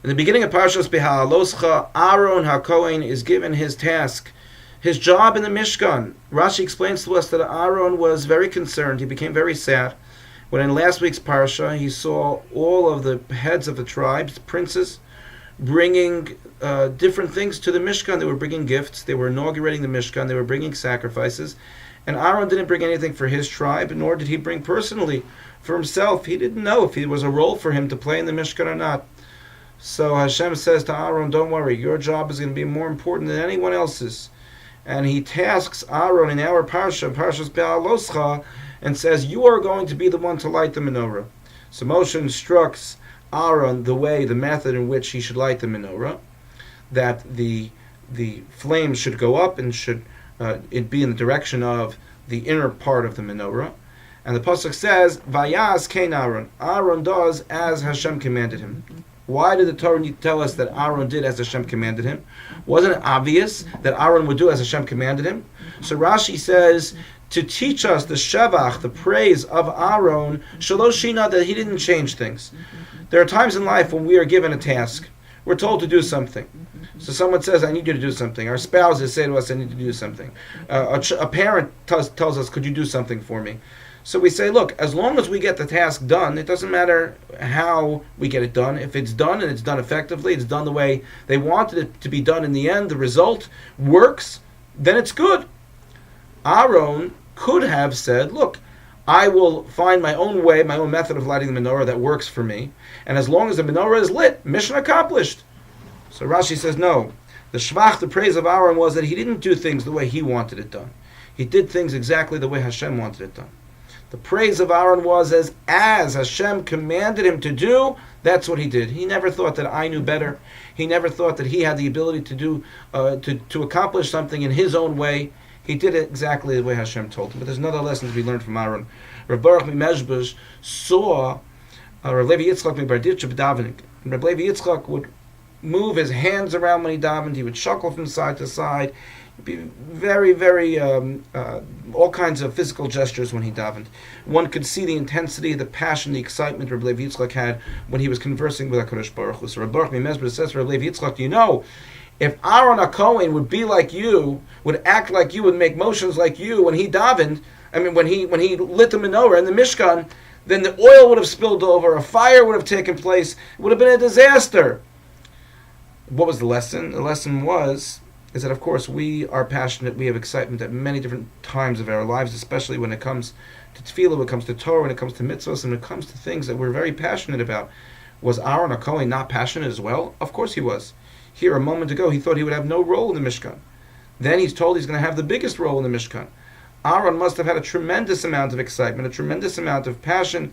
In the beginning of Parshas Behaaloscha, Aaron HaKohen is given his task, his job in the Mishkan. Rashi explains to us that Aaron was very concerned. He became very sad when in last week's Parsha he saw all of the heads of the tribes, princes, bringing different things to the Mishkan. They were bringing gifts. They were inaugurating the Mishkan. They were bringing sacrifices. And Aaron didn't bring anything for his tribe, nor did he bring personally for himself. He didn't know if it was a role for him to play in the Mishkan or not. So Hashem says to Aaron, don't worry, your job is going to be more important than anyone else's. And he tasks Aaron in our Parsha, Parshas Behaaloscha, and says, you are going to be the one to light the menorah. So Moshe instructs Aaron the way, the method in which he should light the menorah, that the flames should go up and should it be in the direction of the inner part of the menorah. And the pasuk says, Vayas kein Aaron. Aaron does as Hashem commanded him. Why did the Torah need to tell us that Aaron did as Hashem commanded him? Wasn't it obvious that Aaron would do as Hashem commanded him? So Rashi says, to teach us the shevach, the praise of Aaron, shaloshina, that he didn't change things. There are times in life when we are given a task. We're told to do something. So someone says, I need you to do something. Our spouses say to us, I need to do something. A parent tells us, could you do something for me? So we say, look, as long as we get the task done, it doesn't matter how we get it done. If it's done and it's done effectively, it's done the way they wanted it to be done in the end, the result works, then it's good. Aaron could have said, look, I will find my own way, my own method of lighting the menorah that works for me. And as long as the menorah is lit, mission accomplished. So Rashi says, no. The shvach, the praise of Aaron, was that he didn't do things the way he wanted it done. He did things exactly the way Hashem wanted it done. The praise of Aaron was as Hashem commanded him to do, that's what he did. He never thought that I knew better. He never thought that he had the ability to do, to accomplish something in his own way. He did it exactly the way Hashem told him. But there's another lesson to be learned from Aaron. Reb Baruch Mimezbush saw Reb Levi Yitzchak Mibarditch davening. Reb Levi Yitzchak would move his hands around when he davened. He would shuckle from side to side. Be very, very, all kinds of physical gestures when he davened. One could see the intensity, the passion, the excitement Reb Levi Yitzchak had when he was conversing with HaKadosh Baruch Hu. So Reb Baruch Mimezbush says to Reb Levi Yitzchak, do you know, if Aaron HaKohen would be like you, would act like you, would make motions like you when he davened, when he lit the menorah in the Mishkan, then the oil would have spilled over, a fire would have taken place, it would have been a disaster. What was the lesson? The lesson is that of course we are passionate, we have excitement at many different times of our lives, especially when it comes to tefillah, when it comes to Torah, when it comes to mitzvahs, and when it comes to things that we're very passionate about. Was Aaron HaKohen not passionate as well? Of course he was. Here, a moment ago, he thought he would have no role in the Mishkan. Then he's told he's going to have the biggest role in the Mishkan. Aaron must have had a tremendous amount of excitement, a tremendous amount of passion,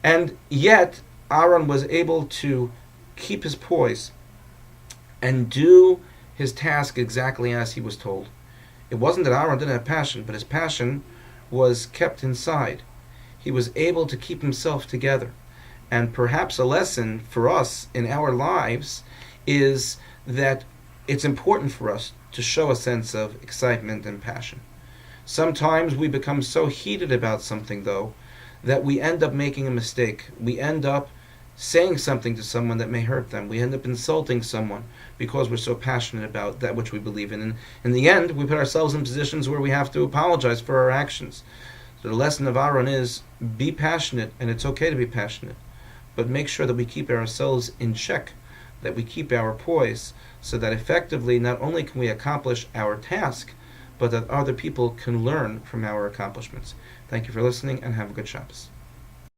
and yet Aaron was able to keep his poise and do his task exactly as he was told. It wasn't that Aaron didn't have passion, but his passion was kept inside. He was able to keep himself together. And perhaps a lesson for us in our lives is that it's important for us to show a sense of excitement and passion. Sometimes we become so heated about something, though, that we end up making a mistake. We end up saying something to someone that may hurt them. We end up insulting someone because we're so passionate about that which we believe in. And in the end, we put ourselves in positions where we have to apologize for our actions. So the lesson of Aaron is, be passionate, and it's okay to be passionate, but make sure that we keep ourselves in check, that we keep our poise, so that effectively not only can we accomplish our task, but that other people can learn from our accomplishments. Thank you for listening, and have a good Shabbos.